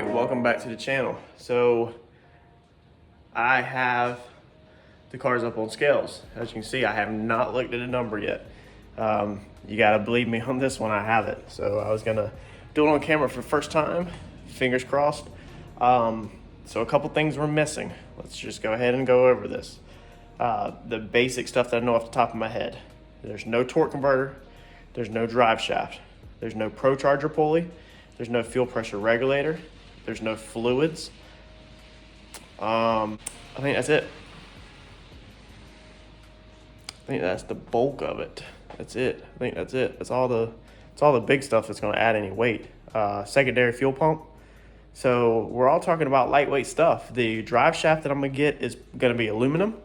Alright, welcome back to the channel. So I have the cars up on scales. As you can see, I have not looked at a number yet. You gotta believe me on this one, I have it. So I was gonna do it on camera for the first time, fingers crossed. So a couple things were missing. Let's just go ahead and go over this. The basic stuff that I know off the top of my head. There's no torque converter, there's no drive shaft, there's no procharger pulley, there's no fuel pressure regulator, there's no fluids. I think that's it. I think that's the bulk of it. That's it. I think that's it. It's all the big stuff that's going to add any weight. Secondary fuel pump. So we're all talking about lightweight stuff. The drive shaft that I'm going to get is going to be aluminum.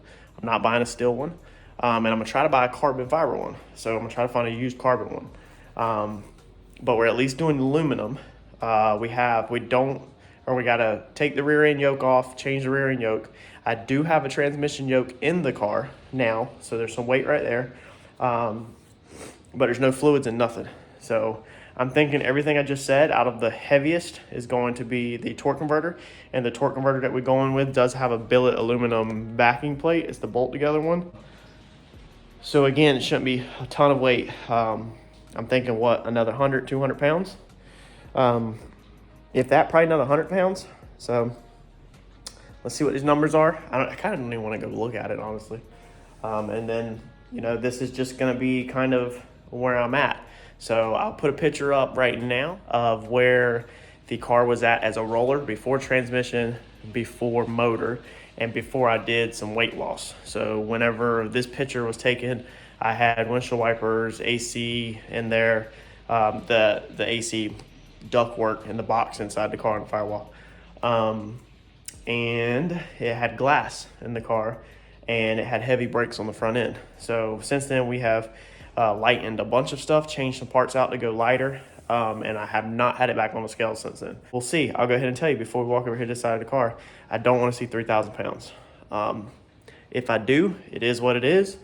I'm not buying a steel one. And I'm going to try to buy a carbon fiber one. So I'm going to try to find a used carbon one. But we're at least doing aluminum. We got to take the rear end yoke off, change the rear end yoke. I do have a transmission yoke in the car now, so there's some weight right there. But there's no fluids and nothing. So I'm thinking everything I just said out of the heaviest is going to be the torque converter. And the torque converter that we're going with does have a billet aluminum backing plate. It's the bolt together one. So again, it shouldn't be a ton of weight. I'm thinking another 100, 200 pounds. If that, probably another 100 pounds. So let's see what these numbers are. I kind of don't even want to go look at it, honestly. And then, this is just going to be kind of where I'm at. So I'll put a picture up right now of where the car was at as a roller, before transmission, before motor, and before I did some weight loss. So whenever this picture was taken, I had windshield wipers, AC in there, the AC ductwork in the box inside the car on the firewall. And it had glass in the car, and it had heavy brakes on the front end. So since then we have lightened a bunch of stuff, changed some parts out to go lighter, and I have not had it back on the scale since then. We'll see. I'll go ahead and tell you before we walk over here to this side of the car, I don't want to see 3,000 pounds. If I do, it is what it is.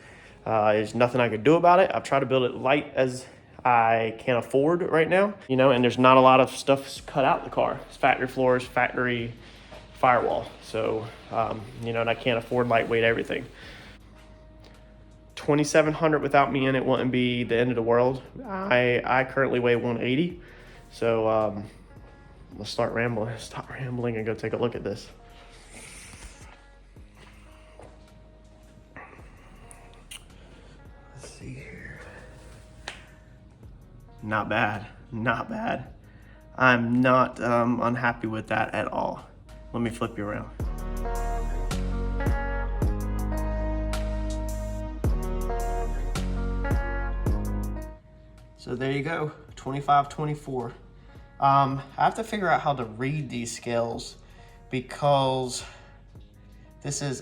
There's nothing I can do about it. I've tried to build it light as I can afford right now, and there's not a lot of stuff cut out in the car. It's factory floors, factory firewall. So, and I can't afford lightweight everything. 2,700 without me in it wouldn't be the end of the world. I currently weigh 180. So, let's stop rambling and go take a look at this. Let's see here. Not bad. I'm not unhappy with that at all. Let me flip you around. So there you go, 25, 24. I have to figure out how to read these scales, because this is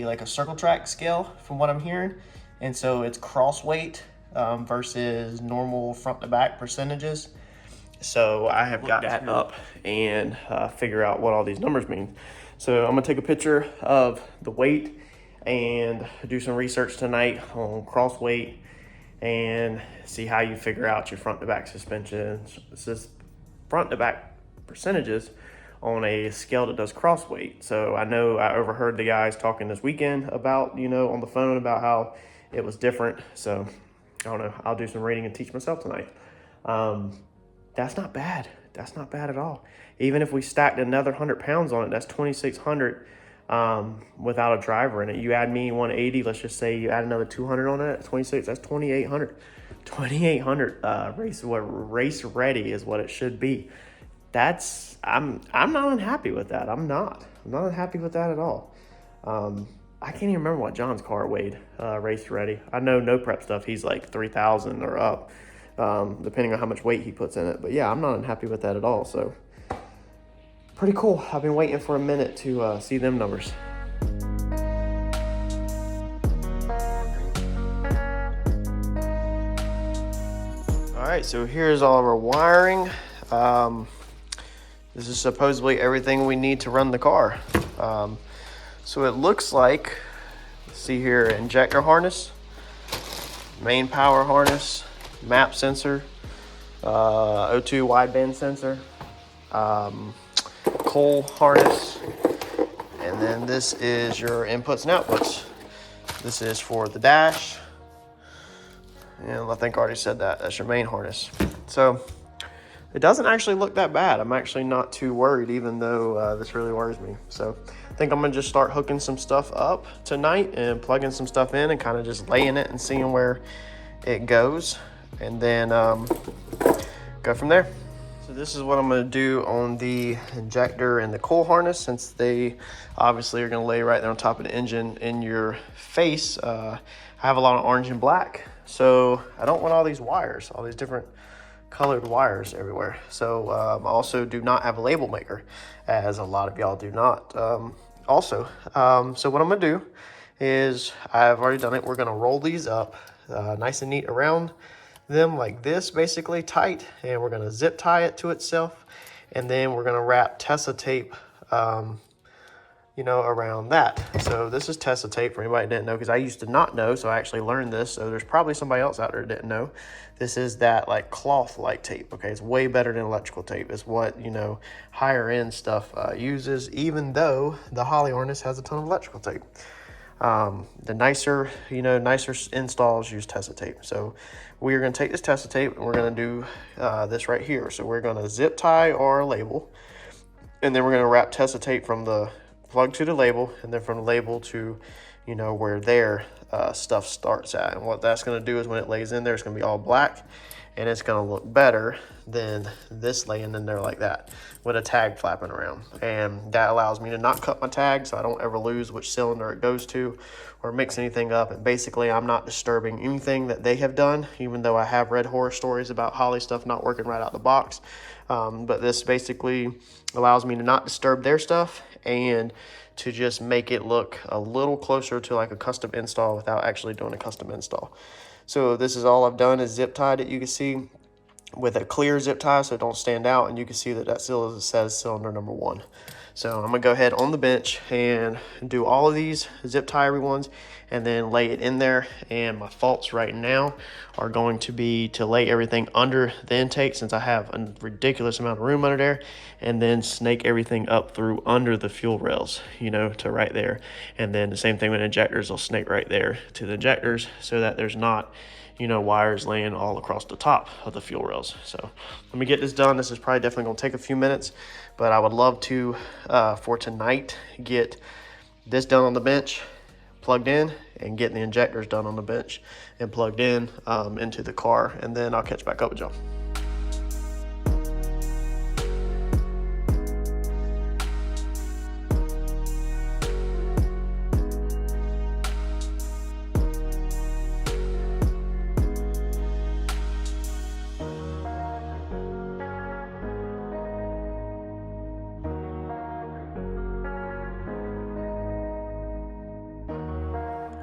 like a circle track scale from what I'm hearing. And so it's cross weight versus normal front to back percentages. So I have got that up and figure out what all these numbers mean. So I'm gonna take a picture of the weight and do some research tonight on cross weight and see how you figure out your front to back suspensions. This is front to back percentages on a scale that does cross weight. So I know I overheard the guys talking this weekend about, on the phone about how it was different. So I don't know, I'll do some reading and teach myself tonight. That's not bad. That's not bad at all. Even if we stacked another 100 pounds on it, that's 2,600 without a driver in it. You add me 180, let's just say you add another 200 on it, 26, that's 2,800. 2,800 race ready is what it should be. I'm not unhappy with that. I'm not unhappy with that at all. I can't even remember what John's car weighed race ready. I know no prep stuff, he's like 3,000 or up, depending on how much weight he puts in it. But yeah, I'm not unhappy with that at all. So pretty cool. I've been waiting for a minute to see them numbers. All right, so here's all of our wiring. This is supposedly everything we need to run the car. So it looks like, let's see here, injector harness, main power harness, map sensor, O2 wideband sensor, Coil harness. And then this is your inputs and outputs. This is for the dash. And I think I already said that. That's your main harness. So it doesn't actually look that bad. I'm actually not too worried, even though this really worries me. So I think I'm gonna just start hooking some stuff up tonight and plugging some stuff in and kind of just laying it and seeing where it goes. And then go from there. So this is what I'm going to do on the injector and the coil harness, since they obviously are going to lay right there on top of the engine in your face. I have a lot of orange and black, so I don't want all these wires, all these different colored wires everywhere. So I also do not have a label maker, as a lot of y'all do not. So what I'm going to do is, I've already done it. We're going to roll these up nice and neat around them like this, basically tight, and we're going to zip tie it to itself, and then we're going to wrap Tessa tape around that. So this is Tessa tape, for anybody that didn't know, because I used to not know, so I actually learned this. So there's probably somebody else out there that didn't know. This is that like cloth like tape. Okay, it's way better than electrical tape. It's what higher end stuff uses, even though the Holley harness has a ton of electrical tape. The nicer installs use Tessa tape. So we are going to take this Tessa tape and we're going to do this right here. So we're going to zip tie our label, and then we're going to wrap Tessa tape from the plug to the label, and then from the label to where their stuff starts at. And what that's going to do is, when it lays in there, it's going to be all black, and it's going to look better than this laying in there like that with a tag flapping around. And that allows me to not cut my tag, so I don't ever lose which cylinder it goes to or mix anything up. And basically, I'm not disturbing anything that they have done, even though I have read horror stories about Holley stuff not working right out the box. But this basically allows me to not disturb their stuff and to just make it look a little closer to like a custom install without actually doing a custom install. So this is all I've done, is zip tied it, you can see, with a clear zip tie so it don't stand out, and you can see that still says cylinder number 1. So I'm gonna go ahead on the bench and do all of these, zip tie every ones, and then lay it in there. And my faults right now are going to be to lay everything under the intake, since I have a ridiculous amount of room under there, and then snake everything up through under the fuel rails, to right there. And then the same thing with injectors, I'll snake right there to the injectors so that there's not wires laying all across the top of the fuel rails. So let me get this done. This is probably definitely going to take a few minutes, but I would love to, for tonight, get this done on the bench, plugged in, and get the injectors done on the bench and plugged in into the car, and then I'll catch back up with y'all.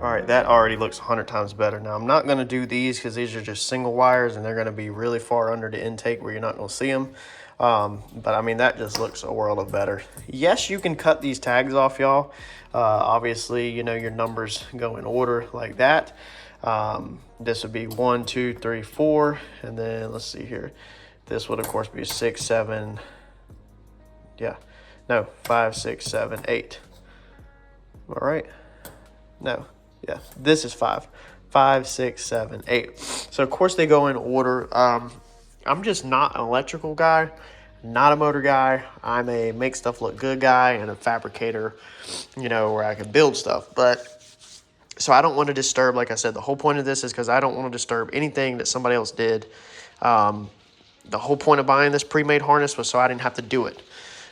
All right, that already looks 100 times better. Now, I'm not going to do these because these are just single wires, and they're going to be really far under the intake where you're not going to see them. But I mean, that just looks a world of better. Yes, you can cut these tags off, y'all. Obviously, your numbers go in order like that. This would be 1, 2, 3, 4, and then let's see here. This would, of course, be 6, 7. Yeah, no, 5, 6, 7, 8. All right. No. Yeah, this is 5, 6, 7, 8. So, of course, they go in order. I'm just not an electrical guy, not a motor guy. I'm a make stuff look good guy and a fabricator, where I can build stuff. So I don't want to disturb, like I said, the whole point of this is because I don't want to disturb anything that somebody else did. The whole point of buying this pre-made harness was so I didn't have to do it.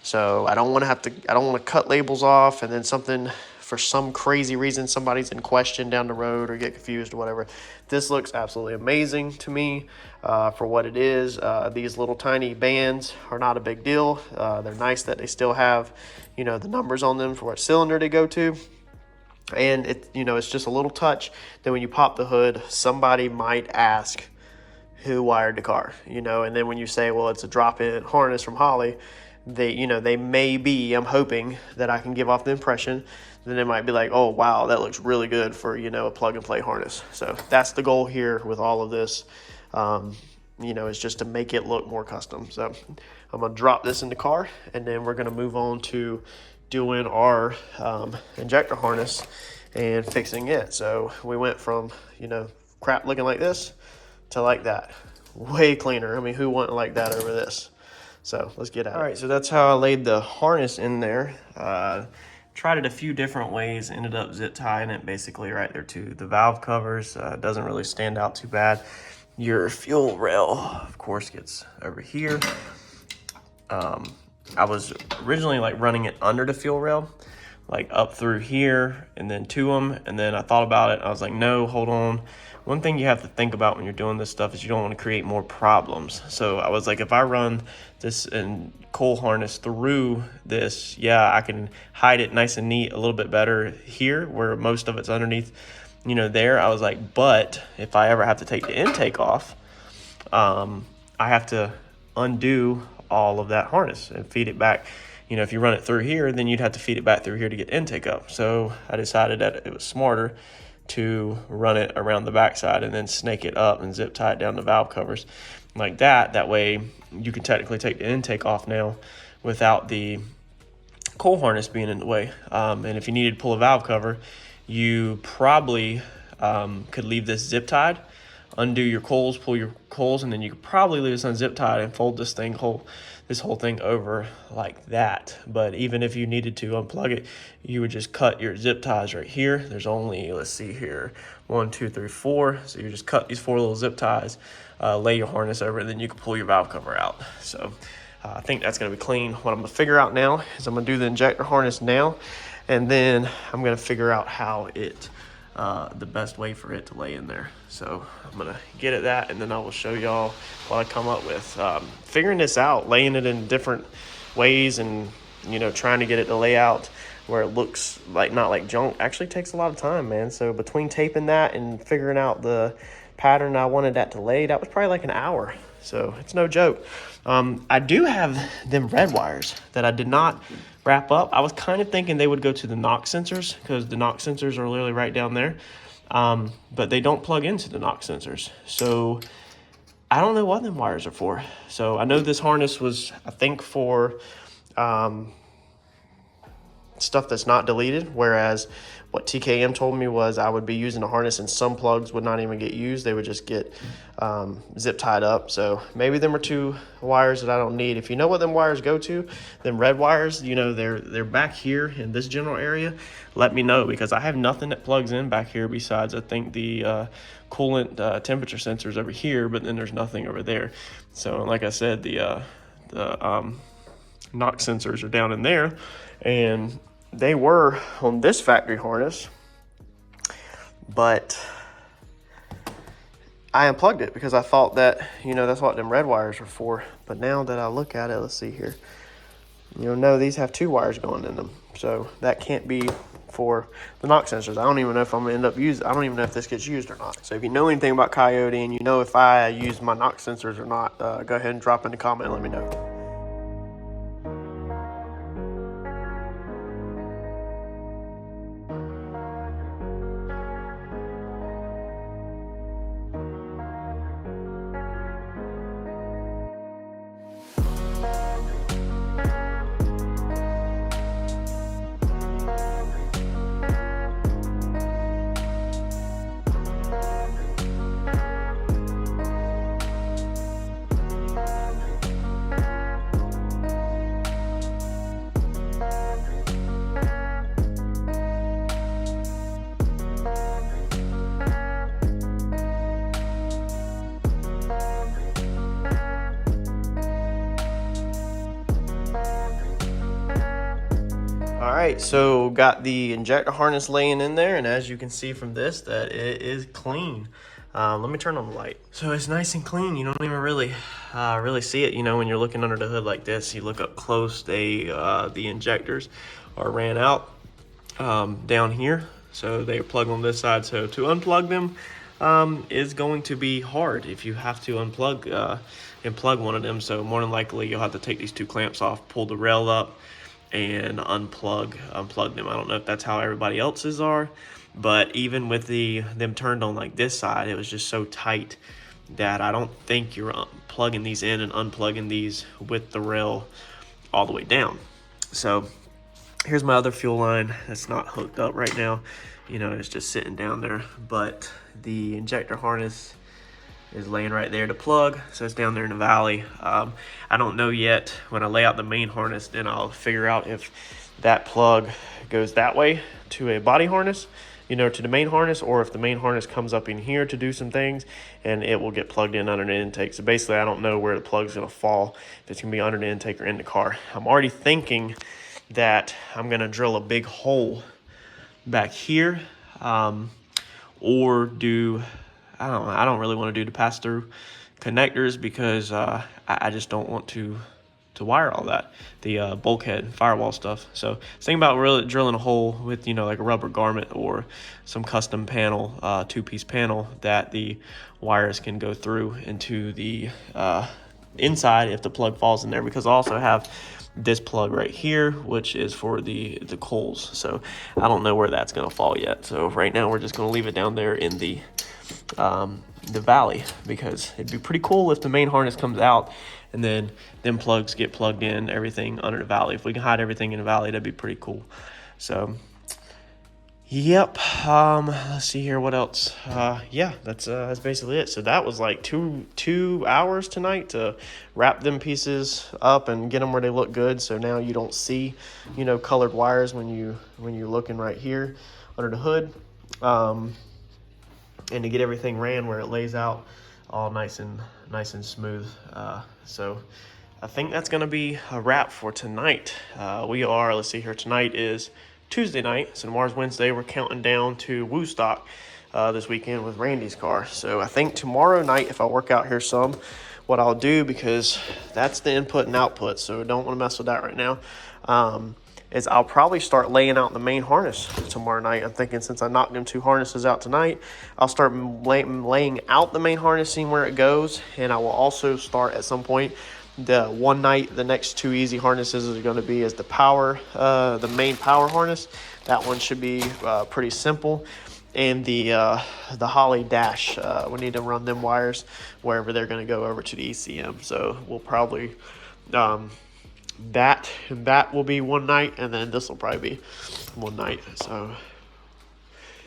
So I don't want to cut labels off, and then for some crazy reason, somebody's in question down the road or get confused or whatever. This looks absolutely amazing to me for what it is. These little tiny bands are not a big deal. They're nice that they still have, the numbers on them for what cylinder they go to. And it's just a little touch that when you pop the hood, somebody might ask who wired the car, and then when you say, well, it's a drop-in harness from Holley, they may be, I'm hoping that I can give off the impression, then they might be like, oh, wow, that looks really good for, a plug-and-play harness. So that's the goal here with all of this, is just to make it look more custom. So I'm gonna drop this in the car, and then we're gonna move on to doing our injector harness and fixing it. So we went from, you know, crap looking like this to like that. Way cleaner. I mean, who wouldn't like that over this? So let's get at it. All right, so that's how I laid the harness in there. Tried it a few different ways, ended up zip tying it basically right there to the valve covers. Doesn't really stand out too bad. Your fuel rail, of course, gets over here. I was originally like running it under the fuel rail, like up through here and then to them. And then I thought about it. I was like, no, hold on. One thing you have to think about when you're doing this stuff is you don't want to create more problems. So I was like, if I run this and coil harness through this, yeah, I can hide it nice and neat a little bit better here where most of it's underneath, you know, there. I was like, but if I ever have to take the intake off, I have to undo all of that harness and feed it back. You know, if you run it through here, then you'd have to feed it back through here to get intake up. So I decided that it was smarter to run it around the backside and then snake it up and zip tie it down the valve covers like that. That way you can technically take the intake off now without the coil harness being in the way. And if you needed to pull a valve cover, you probably could leave this zip tied, undo your coils, pull your coils, and then you could probably leave this unzip tied and fold this whole thing over like that. But even if you needed to unplug it, you would just cut your zip ties right here. There's only, let's see here, 1, 2, 3, 4. So you just cut these 4 little zip ties, lay your harness over, and then you can pull your valve cover out. So I think that's gonna be clean. What I'm gonna figure out now is I'm gonna do the injector harness now, and then I'm gonna figure out how the best way for it to lay in there. So I'm gonna get at that, and then I will show y'all what I come up with. Figuring this out, laying it in different ways, and you know, trying to get it to lay out where it looks like not like junk actually takes a lot of time, man. So between taping that and figuring out the pattern I wanted that to lay, that was probably like an hour. So it's no joke. I do have them red wires that I did not wrap up. I was kind of thinking they would go to the knock sensors because the knock sensors are literally right down there. But they don't plug into the knock sensors. So I don't know what them wires are for. So I know this harness was, I think, for stuff that's not deleted, whereas what TKM told me was I would be using a harness and some plugs would not even get used. They would just get zip tied up. So maybe them are 2 wires that I don't need. If you know what them wires go to, them red wires, you know, they're back here in this general area, let me know, because I have nothing that plugs in back here besides I think the coolant temperature sensors over here, but then there's nothing over there. So like I said, the knock sensors are down in there, and they were on this factory harness, but I unplugged it because I thought that, you know, that's what them red wires were for. But now that I look at it, let's see here, you know, no, these have 2 wires going in them. So that can't be for the knock sensors. I don't even know if I'm gonna end up using, I don't even know if this gets used or not. So if you know anything about Coyote and you know if I use my knock sensors or not, go ahead and drop in the comment and let me know. All right, so got the injector harness laying in there, and as you can see from this, that it is clean. Let me turn on the light. So it's nice and clean. You don't even really see it. You know, when you're looking under the hood like this, you look up close, the injectors are ran out down here. So they are plugged on this side. So to unplug them is going to be hard if you have to unplug and plug one of them. So more than likely you'll have to take these 2 clamps off, pull the rail up, and unplug them. I don't know if that's how everybody else's are, but even with them turned on like this side, it was just so tight that I don't think you're plugging these in and unplugging these with the rail all the way down. So here's my other fuel line that's not hooked up right now. You know, it's just sitting down there, but the injector harness is laying right there to plug, so it's down there in the valley. I don't know yet. When I lay out the main harness, then I'll figure out if that plug goes that way to a body harness, you know, to the main harness, or if the main harness comes up in here to do some things and it will get plugged in under the intake. So basically, I don't know where the plug's gonna fall, if it's gonna be under the intake or in the car. I'm already thinking that I'm gonna drill a big hole back here, or do, I don't really want to do the pass-through connectors because I just don't want to wire all that, the bulkhead firewall stuff. So think about really drilling a hole with, you know, like a rubber garment or some custom panel, two-piece panel that the wires can go through into the inside if the plug falls in there, because I also have this plug right here, which is for the coils. So I don't know where that's going to fall yet. So right now we're just going to leave it down there in the valley, because it'd be pretty cool if the main harness comes out and then them plugs get plugged in, everything under the valley. If we can hide everything in the valley, that'd be pretty cool. So yep, let's see here, what else? Yeah, that's basically it. So that was like two hours tonight to wrap them pieces up and get them where they look good. So now you don't see, you know, colored wires when you're looking right here under the hood. And to get everything ran where it lays out all nice and smooth. So I think that's gonna be a wrap for tonight. Let's see here, tonight is Tuesday night, so tomorrow's Wednesday. We're counting down to Woodstock this weekend with Randy's car. So I think tomorrow night, if I work out here some, what I'll do, because that's the input and output, so don't want to mess with that right now, is I'll probably start laying out the main harness tomorrow night. I'm thinking, since I knocked them two harnesses out tonight, I'll start laying out the main harness, seeing where it goes, and I will also start at some point. The one night, the next two easy harnesses are going to be as the main power harness. That one should be pretty simple. And the Holley dash, we need to run them wires wherever they're going to go over to the ECM. So we'll probably that will be one night, and then this will probably be one night. So,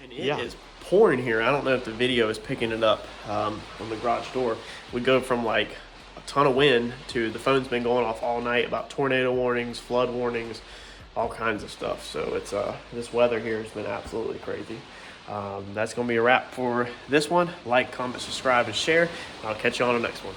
and it is pouring here. I don't know if the video is picking it up on the garage door. We go from like a ton of wind to the phone's been going off all night about tornado warnings, flood warnings, all kinds of stuff. So it's this weather here has been absolutely crazy. That's going to be a wrap for this one. Like, comment, subscribe, and share. I'll catch you on the next one.